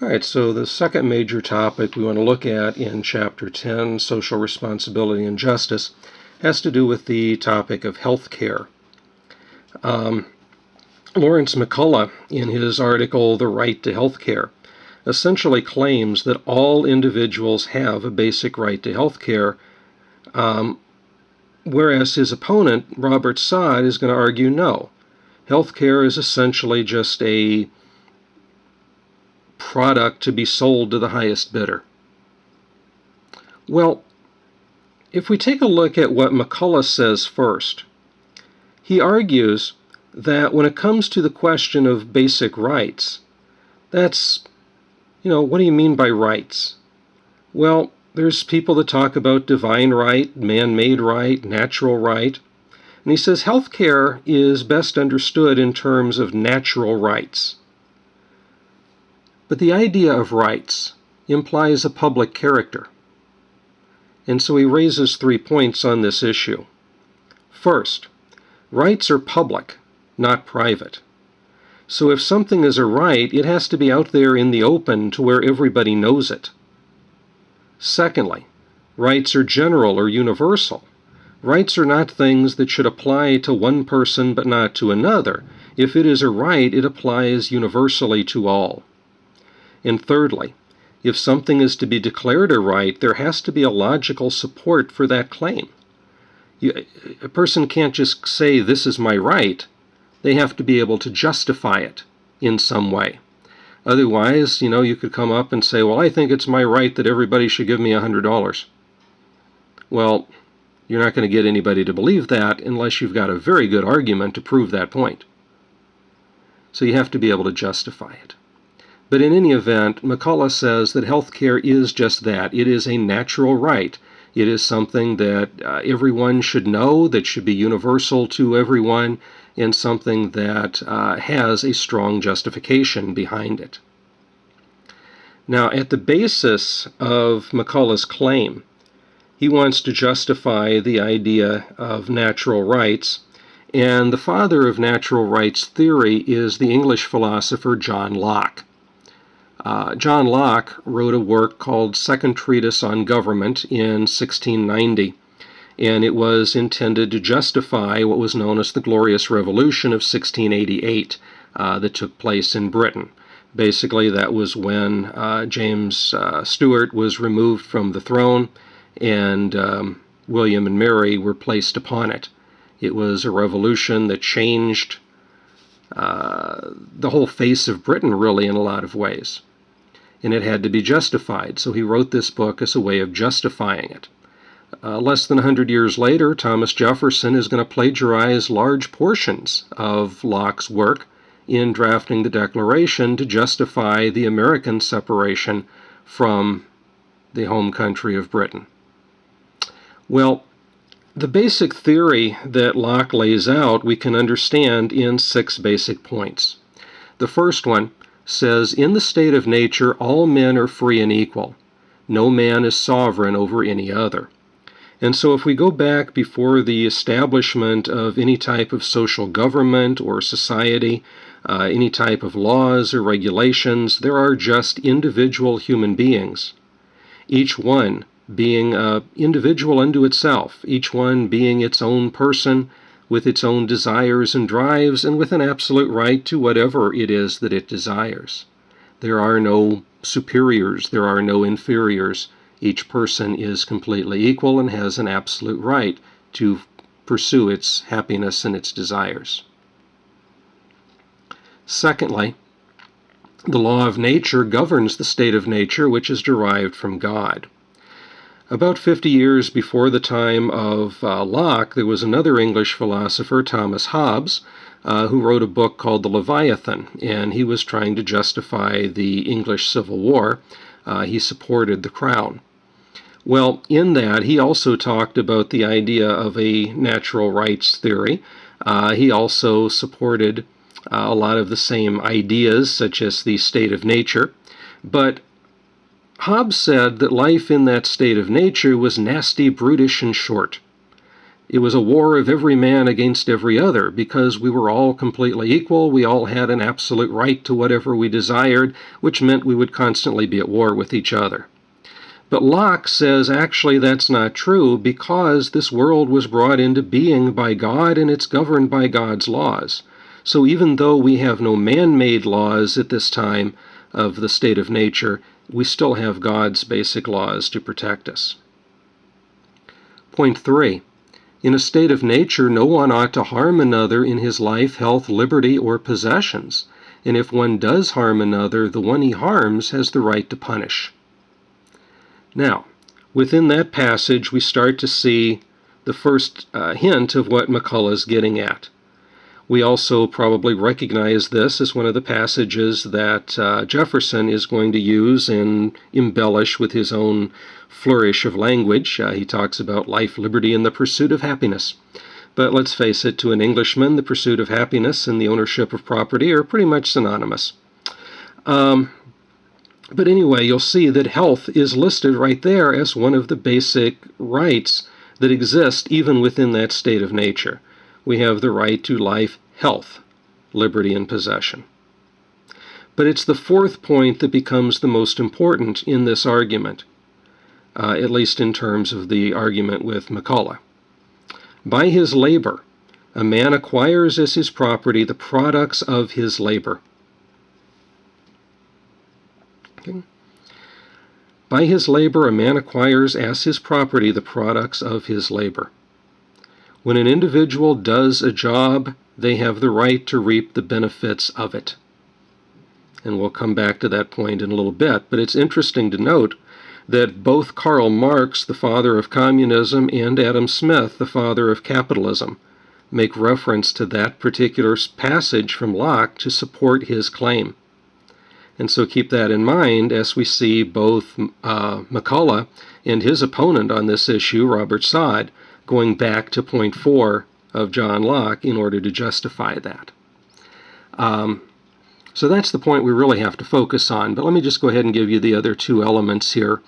All right, so the second major topic we want to look at in Chapter 10, Social Responsibility and Justice, has to do with the topic of health care. Lawrence McCullough, in his article, The Right to Health Care, essentially claims that all individuals have a basic right to health care, whereas his opponent, Robert Sade, is going to argue no. Health care is essentially just a product to be sold to the highest bidder. Well, if we take a look at what McCullough says first, he argues that when it comes to the question of basic rights, what do you mean by rights? Well, there's people that talk about divine right, man-made right, natural right, and he says healthcare is best understood in terms of natural rights. But the idea of rights implies a public character. And so he raises 3 points on this issue. First, rights are public, not private. So if something is a right, it has to be out there in the open to where everybody knows it. Secondly, rights are general or universal. Rights are not things that should apply to one person but not to another. If it is a right, it applies universally to all. And thirdly, if something is to be declared a right, there has to be a logical support for that claim. A person can't just say, this is my right. They have to be able to justify it in some way. Otherwise, you could come up and say, well, I think it's my right that everybody should give me $100. Well, you're not going to get anybody to believe that unless you've got a very good argument to prove that point. So you have to be able to justify it. But in any event, McCullough says that health care is just that. It is a natural right. It is something that everyone should know, that should be universal to everyone, and something that has a strong justification behind it. Now, at the basis of McCullough's claim, he wants to justify the idea of natural rights, and the father of natural rights theory is the English philosopher John Locke. John Locke wrote a work called Second Treatise on Government in 1690, and it was intended to justify what was known as the Glorious Revolution of 1688 that took place in Britain. Basically, that was when James Stuart was removed from the throne and William and Mary were placed upon it. It was a revolution that changed the whole face of Britain, really, in a lot of ways. And it had to be justified, so he wrote this book as a way of justifying it. Less than 100 years later, Thomas Jefferson is going to plagiarize large portions of Locke's work in drafting the Declaration to justify the American separation from the home country of Britain. Well, the basic theory that Locke lays out we can understand in 6 basic points. The first one says, in the state of nature, all men are free and equal. No man is sovereign over any other. And so if we go back before the establishment of any type of social government or society, any type of laws or regulations, there are just individual human beings, each one being an individual unto itself, each one being its own person with its own desires and drives and with an absolute right to whatever it is that it desires. There are no superiors, there are no inferiors. Each person is completely equal and has an absolute right to pursue its happiness and its desires. Secondly, the law of nature governs the state of nature which is derived from God. About 50 years before the time of Locke, there was another English philosopher, Thomas Hobbes, who wrote a book called The Leviathan, and he was trying to justify the English Civil War. He supported the crown. Well, in that, he also talked about the idea of a natural rights theory. He also supported a lot of the same ideas, such as the state of nature, but Hobbes said that life in that state of nature was nasty, brutish, and short. It was a war of every man against every other, because we were all completely equal. We all had an absolute right to whatever we desired, which meant we would constantly be at war with each other. But Locke says actually that's not true, because this world was brought into being by God and it's governed by God's laws. So even though we have no man-made laws at this time of the state of nature, we still have God's basic laws to protect us. Point 3. In a state of nature, no one ought to harm another in his life, health, liberty, or possessions. And if one does harm another, the one he harms has the right to punish. Now, within that passage, we start to see the first hint of what McCullough is getting at. We also probably recognize this as one of the passages that Jefferson is going to use and embellish with his own flourish of language. He talks about life, liberty, and the pursuit of happiness. But let's face it, to an Englishman, the pursuit of happiness and the ownership of property are pretty much synonymous. But anyway, you'll see that health is listed right there as one of the basic rights that exist even within that state of nature. We have the right to life, health, liberty, and possession. But it's the fourth point that becomes the most important in this argument, at least in terms of the argument with McCullough. By his labor, a man acquires as his property the products of his labor. Okay. By his labor, a man acquires as his property the products of his labor. When an individual does a job, they have the right to reap the benefits of it. And we'll come back to that point in a little bit, but it's interesting to note that both Karl Marx, the father of communism, and Adam Smith, the father of capitalism, make reference to that particular passage from Locke to support his claim. And so keep that in mind as we see both McCullough and his opponent on this issue, Robert Sade, going back to point 4 of John Locke in order to justify that. So that's the point we really have to focus on. But let me just go ahead and give you the other two elements here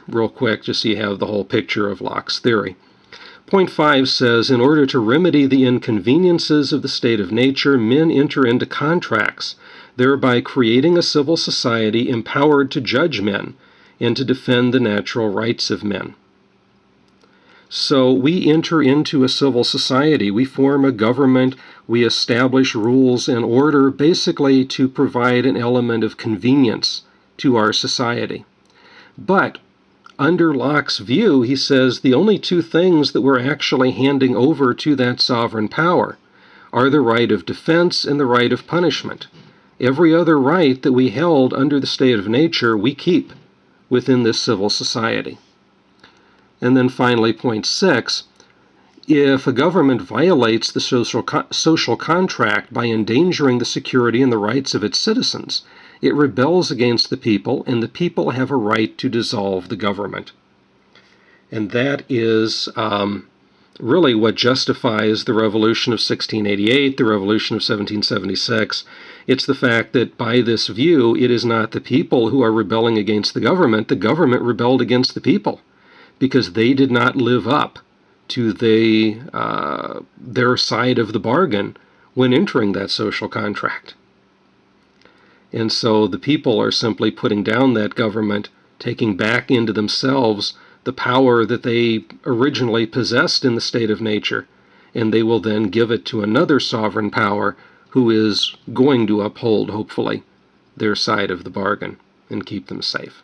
real quick, just so you have the whole picture of Locke's theory. Point 5 says, in order to remedy the inconveniences of the state of nature, men enter into contracts, thereby creating a civil society empowered to judge men and to defend the natural rights of men. So we enter into a civil society, we form a government, we establish rules and order basically to provide an element of convenience to our society. But under Locke's view, he says the only two things that we're actually handing over to that sovereign power are the right of defense and the right of punishment. Every other right that we held under the state of nature, we keep within this civil society. And then finally, point 6, if a government violates the social contract by endangering the security and the rights of its citizens, it rebels against the people, and the people have a right to dissolve the government. And that is really what justifies the Revolution of 1688, the Revolution of 1776. It's the fact that by this view, it is not the people who are rebelling against the government rebelled against the people, because they did not live up to their side of the bargain when entering that social contract. And so the people are simply putting down that government, taking back into themselves the power that they originally possessed in the state of nature, and they will then give it to another sovereign power who is going to uphold, hopefully, their side of the bargain and keep them safe.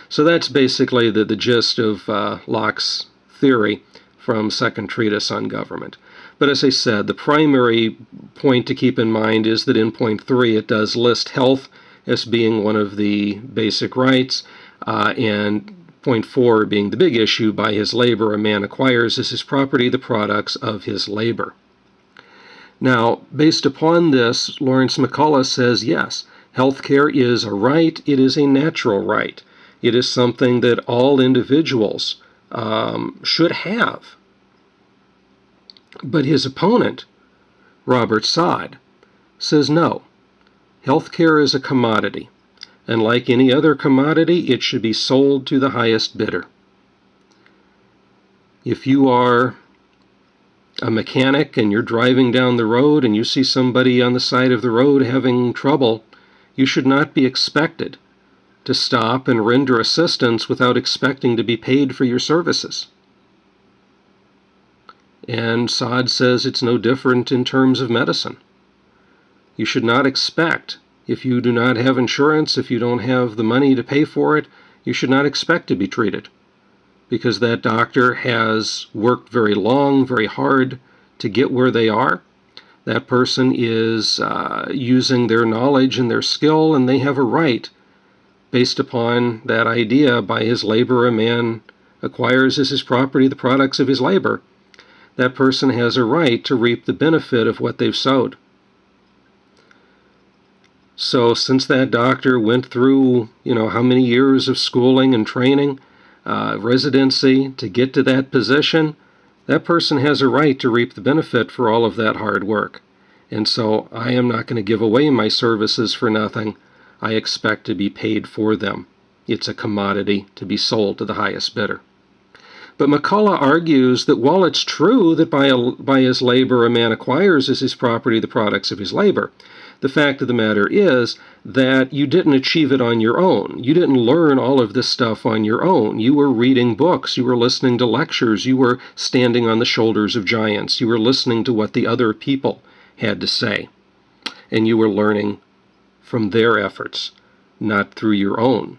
So that's basically the gist of Locke's theory from Second Treatise on Government. But as I said, the primary point to keep in mind is that in point 3 it does list health as being one of the basic rights, and point 4 being the big issue, by his labor a man acquires as his property the products of his labor. Now, based upon this, Lawrence McCullough says yes, healthcare is a right, it is a natural right. It is something that all individuals should have. But his opponent, Robert Sade, says no. Healthcare is a commodity, and like any other commodity, it should be sold to the highest bidder. If you are a mechanic and you're driving down the road and you see somebody on the side of the road having trouble, you should not be expected to stop and render assistance without expecting to be paid for your services. And Sade says it's no different in terms of medicine. You should not expect, if you do not have insurance, if you don't have the money to pay for it, you should not expect to be treated, because that doctor has worked very long, very hard to get where they are. That person is using their knowledge and their skill, and they have a right, based upon that idea, by his labor a man acquires as his property the products of his labor. That person has a right to reap the benefit of what they've sowed. So since that doctor went through, how many years of schooling and training, residency to get to that position, that person has a right to reap the benefit for all of that hard work. And so I am not going to give away my services for nothing. I expect to be paid for them. It's a commodity to be sold to the highest bidder. But McCullough argues that while it's true that by his labor a man acquires as his property the products of his labor, the fact of the matter is that you didn't achieve it on your own. You didn't learn all of this stuff on your own. You were reading books. You were listening to lectures. You were standing on the shoulders of giants. You were listening to what the other people had to say. And you were learning from their efforts, not through your own.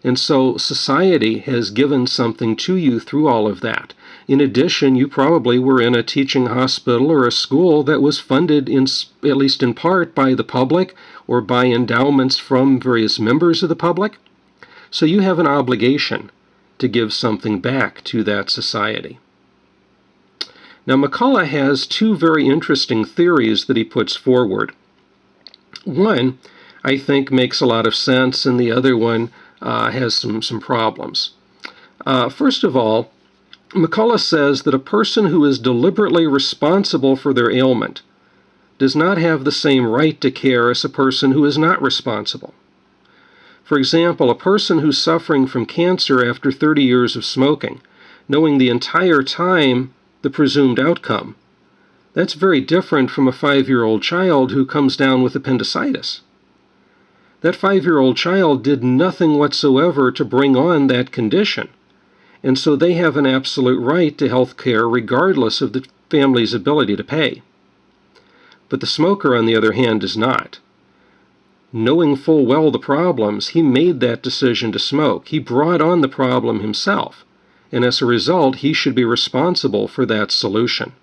And so society has given something to you through all of that. In addition, you probably were in a teaching hospital or a school that was funded, at least in part, by the public or by endowments from various members of the public. So you have an obligation to give something back to that society. Now, McCullough has two very interesting theories that he puts forward. One, I think, makes a lot of sense, and the other one has some problems. First of all, McCullough says that a person who is deliberately responsible for their ailment does not have the same right to care as a person who is not responsible. For example, a person who's suffering from cancer after 30 years of smoking, knowing the entire time the presumed outcome, that's very different from a 5-year-old child who comes down with appendicitis. That 5-year-old child did nothing whatsoever to bring on that condition, and so they have an absolute right to health care regardless of the family's ability to pay. But the smoker, on the other hand, does not. Knowing full well the problems, he made that decision to smoke. He brought on the problem himself, and as a result, he should be responsible for that solution.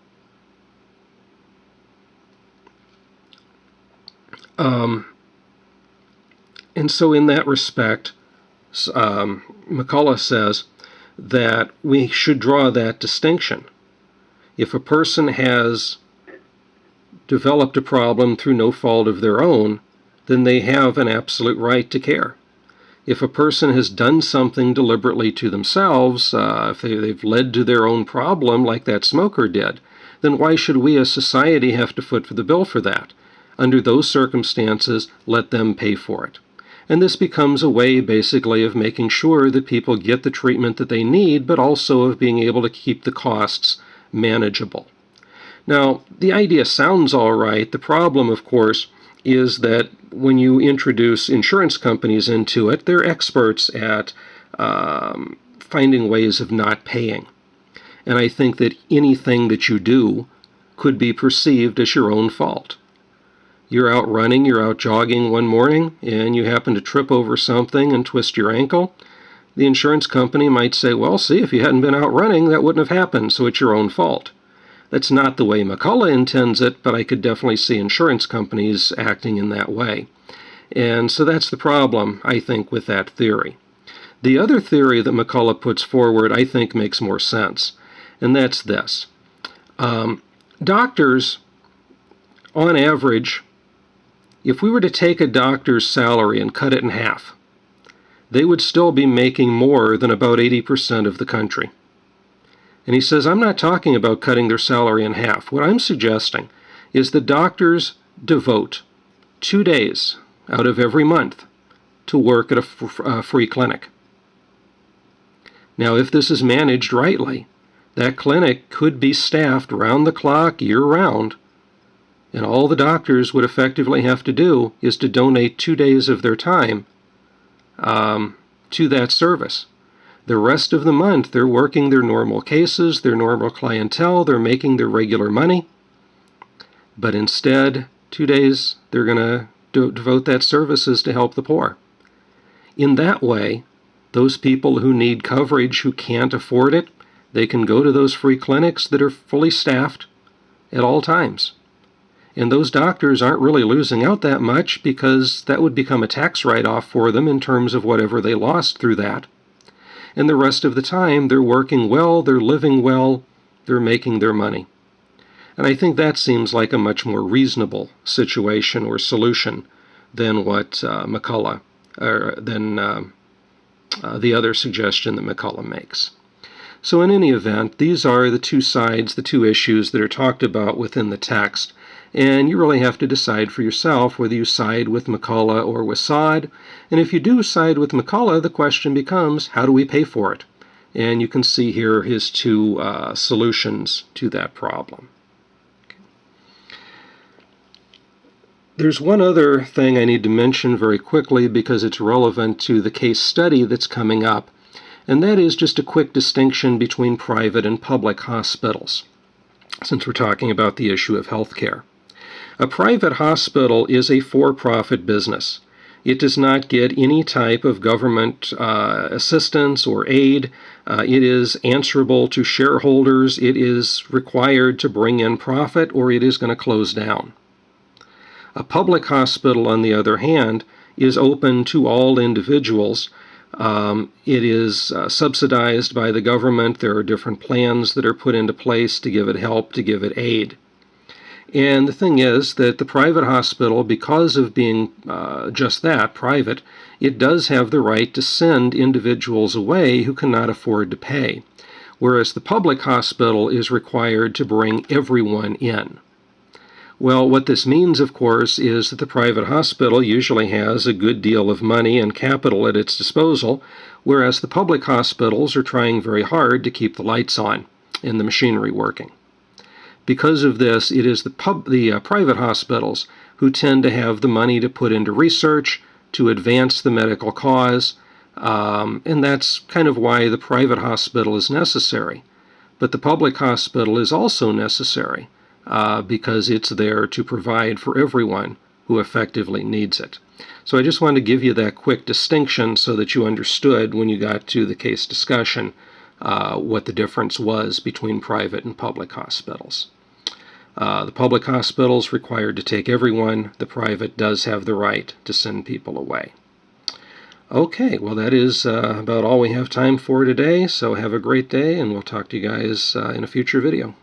And so in that respect, McCullough says that we should draw that distinction. If a person has developed a problem through no fault of their own, then they have an absolute right to care. If a person has done something deliberately to themselves, if they've led to their own problem like that smoker did, then why should we as society have to foot the bill for that? Under those circumstances, let them pay for it. And this becomes a way, basically, of making sure that people get the treatment that they need, but also of being able to keep the costs manageable. Now, the idea sounds all right. The problem, of course, is that when you introduce insurance companies into it, they're experts at finding ways of not paying. And I think that anything that you do could be perceived as your own fault. You're out running, you're out jogging one morning, and you happen to trip over something and twist your ankle. The insurance company might say, well, see, if you hadn't been out running, that wouldn't have happened, so it's your own fault. That's not the way McCullough intends it, but I could definitely see insurance companies acting in that way. And so that's the problem, I think, with that theory. The other theory that McCullough puts forward, I think, makes more sense, and that's this. Doctors, on average, if we were to take a doctor's salary and cut it in half, they would still be making more than about 80% of the country. And he says, I'm not talking about cutting their salary in half. What I'm suggesting is that doctors devote 2 days out of every month to work at a free clinic. Now, if this is managed rightly, that clinic could be staffed round the clock, year-round, and all the doctors would effectively have to do is to donate 2 days of their time to that service. The rest of the month, they're working their normal cases, their normal clientele, they're making their regular money. But instead, 2 days, they're going to devote that services to help the poor. In that way, those people who need coverage, who can't afford it, they can go to those free clinics that are fully staffed at all times. And those doctors aren't really losing out that much, because that would become a tax write-off for them in terms of whatever they lost through that. And the rest of the time, they're working well, they're living well, they're making their money. And I think that seems like a much more reasonable situation or solution than what McCullough, or than the other suggestion that McCullough makes. So in any event, these are the two sides, the two issues that are talked about within the text. And you really have to decide for yourself whether you side with McCullough or with Sade. And if you do side with McCullough, the question becomes, how do we pay for it? And you can see here his two solutions to that problem. There's one other thing I need to mention very quickly because it's relevant to the case study that's coming up, and that is just a quick distinction between private and public hospitals, since we're talking about the issue of health care. A private hospital is a for-profit business. It does not get any type of government assistance or aid. It is answerable to shareholders. It is required to bring in profit, or it is going to close down. A public hospital, on the other hand, is open to all individuals. It is subsidized by the government. There are different plans that are put into place to give it help, to give it aid. And the thing is that the private hospital, because of being just that, private, it does have the right to send individuals away who cannot afford to pay, whereas the public hospital is required to bring everyone in. Well, what this means, of course, is that the private hospital usually has a good deal of money and capital at its disposal, whereas the public hospitals are trying very hard to keep the lights on and the machinery working. Because of this, it is the private hospitals who tend to have the money to put into research, to advance the medical cause, and that's kind of why the private hospital is necessary. But the public hospital is also necessary because it's there to provide for everyone who effectively needs it. So I just wanted to give you that quick distinction so that you understood when you got to the case discussion what the difference was between private and public hospitals. The public hospital is required to take everyone. The private does have the right to send people away. Okay, well that is about all we have time for today, so have a great day, and we'll talk to you guys in a future video.